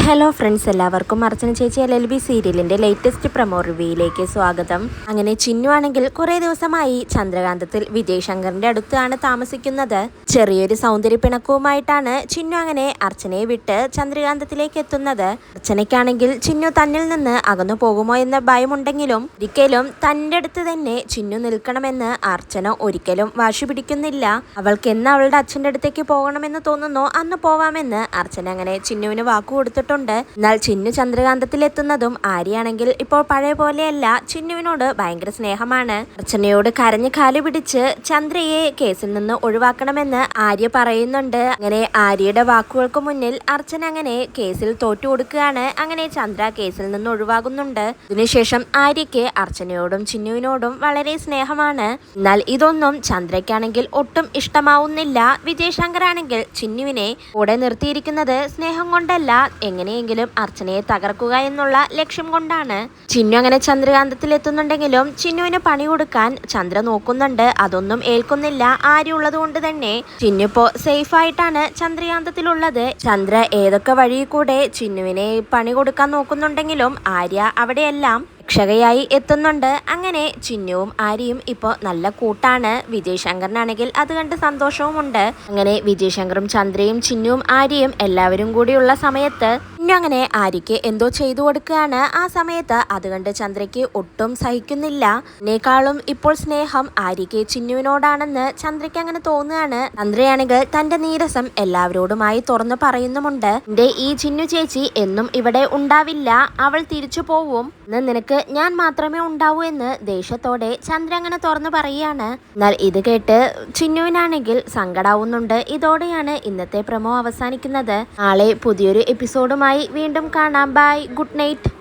Hello friends, എല്ലാവർക്കും അർച്ചന ചേച്ചി LLB സീരിയലിൻ്റെ ലേറ്റസ്റ്റ് പ്രമോ റിവ്യൂയിലേക്ക് സ്വാഗതം. അങ്ങനെ ചിന്നു ആണെങ്കിൽ കുറേ ദിവസമായി ചന്ദ്രകാന്തത്തിൽ വിജയ് ശങ്കറിൻ്റെ അടുത്താണ് താമസിക്കുന്നത്. ചെറിയൊരു സൗന്ദര്യ പിണക്കവുമായിട്ടാണ് ചിന്നു അങ്ങനെ അർച്ചനയെ വിട്ട് ചന്ദ്രകാന്തത്തിലേക്ക് എത്തുന്നത്. അർച്ചനയ്ക്കാണെങ്കിൽ ചിന്നു തന്നിൽ നിന്ന് അകന്നു പോകുമോ എന്ന ഭയമുണ്ടെങ്കിലും ഒരിക്കലും തൻ്റെ അടുത്ത് തന്നെ ചിന്നു നിൽക്കണമെന്ന് അർച്ചന ഒരിക്കലും വാശി പിടിക്കുന്നില്ല. അവൾക്ക് എന്ന് അവളുടെ അച്ഛൻ്റെ അടുത്തേക്ക് പോകണമെന്ന് തോന്നുന്നോ അന്ന് പോവാമെന്ന് അർച്ചന അങ്ങനെ ചിന്നുവിന് വാക്കു കൊടുത്തിട്ടുണ്ട്. എന്നാൽ ചിന്നു ചന്ദ്രകാന്തത്തിൽ എത്തുന്നതും ആര്യയാണെങ്കിൽ ഇപ്പോൾ പഴയ പോലെയല്ല, ചിന്നുവിനോട് ഭയങ്കര സ്നേഹമാണ്. അർച്ചനയോട് കരഞ്ഞ് കാലു പിടിച്ച് ചന്ദ്രയെ കേസിൽ നിന്ന് ഒഴിവാക്കണമെന്ന് ആര്യ പറയുന്നുണ്ട്. അങ്ങനെ ആര്യയുടെ വാക്കുകൾക്ക് മുന്നിൽ അർച്ചന അങ്ങനെ കേസിൽ തോറ്റു കൊടുക്കുകയാണ്. അങ്ങനെ ചന്ദ്ര കേസിൽ നിന്ന് ഒഴിവാകുന്നുണ്ട്. ഇതിനുശേഷം ആര്യയ്ക്ക് അർച്ചനയോടും ചിന്നുവിനോടും വളരെ സ്നേഹമാണ്. എന്നാൽ ഇതൊന്നും ചന്ദ്രയ്ക്കാണെങ്കിൽ ഒട്ടും ഇഷ്ടമാവുന്നില്ല. വിജയ് ശങ്കർ ആണെങ്കിൽ ചിന്നുവിനെ കൂടെ നിർത്തിയിരിക്കുന്നത് സ്നേഹം കൊണ്ടല്ല, എങ്ങനെയെങ്കിലും അർച്ചനയെ തകർക്കുക എന്നുള്ള ലക്ഷ്യം കൊണ്ടാണ്. ചിന്നു അങ്ങനെ ചന്ദ്രകാന്തത്തിൽ എത്തുന്നുണ്ടെങ്കിലും ചിന്നുവിന് പണി കൊടുക്കാൻ ചന്ദ്ര നോക്കുന്നുണ്ട്. അതൊന്നും ഏൽക്കുന്നില്ല. ആര്യ ഉള്ളത് കൊണ്ട് തന്നെ ചിന്നു ഇപ്പോൾ സേഫ് ആയിട്ടാണ് ചന്ദ്രകാന്തത്തിലുള്ളത്. ചന്ദ്ര ഏതൊക്കെ വഴി കൂടെ ചിന്നുവിനെ പണി കൊടുക്കാൻ നോക്കുന്നുണ്ടെങ്കിലും ആര്യ അവിടെയെല്ലാം രക്ഷകയായി എത്തുന്നുണ്ട്. അങ്ങനെ ചിന്നുവും ആര്യയും ഇപ്പോൾ നല്ല കൂട്ടാണ്. വിജയ് ശങ്കറിനാണെങ്കിൽ അത് കണ്ട് സന്തോഷവുമുണ്ട്. അങ്ങനെ വിജയ് ശങ്കറും ചന്ദ്രയും ചിന്നുവും ആര്യയും എല്ലാവരും കൂടിയുള്ള സമയത്ത് ചിന്നു അങ്ങനെ ആര്യയ്ക്ക് എന്തോ ചെയ്തു കൊടുക്കുകയാണ്. ആ സമയത്ത് അത് കണ്ട് ചന്ദ്രയ്ക്ക് ഒട്ടും സഹിക്കുന്നില്ല. അതിനേക്കാളും ഇപ്പോൾ സ്നേഹം ആര്യയ്ക്ക് ചിന്നുവിനോടാണെന്ന് ചന്ദ്രയ്ക്ക് അങ്ങനെ തോന്നുകയാണ്. ചന്ദ്രയാണെങ്കിൽ തന്റെ നീരസം എല്ലാവരോടുമായി തുറന്നു പറയുന്നുമുണ്ട്. എന്റെ ഈ ചിന്നു ചേച്ചി എന്നും ഇവിടെ ഉണ്ടാവില്ല, അവൾ തിരിച്ചു പോവും എന്ന് നിനക്ക് ഞാൻ മാത്രമേ ഉണ്ടാവൂ എന്ന് ദേഷ്യത്തോടെ ചന്ദ്ര അങ്ങനെ തുറന്നു പറയുകയാണ്. എന്നാൽ ഇത് കേട്ട് ചിന്നുവിനാണെങ്കിൽ സങ്കടാവുന്നുണ്ട്. ഇതോടെയാണ് ഇന്നത്തെ പ്രമോ അവസാനിക്കുന്നത്. നാളെ പുതിയൊരു എപ്പിസോഡുമായി വീണ്ടും കാണാം. Bye, good night.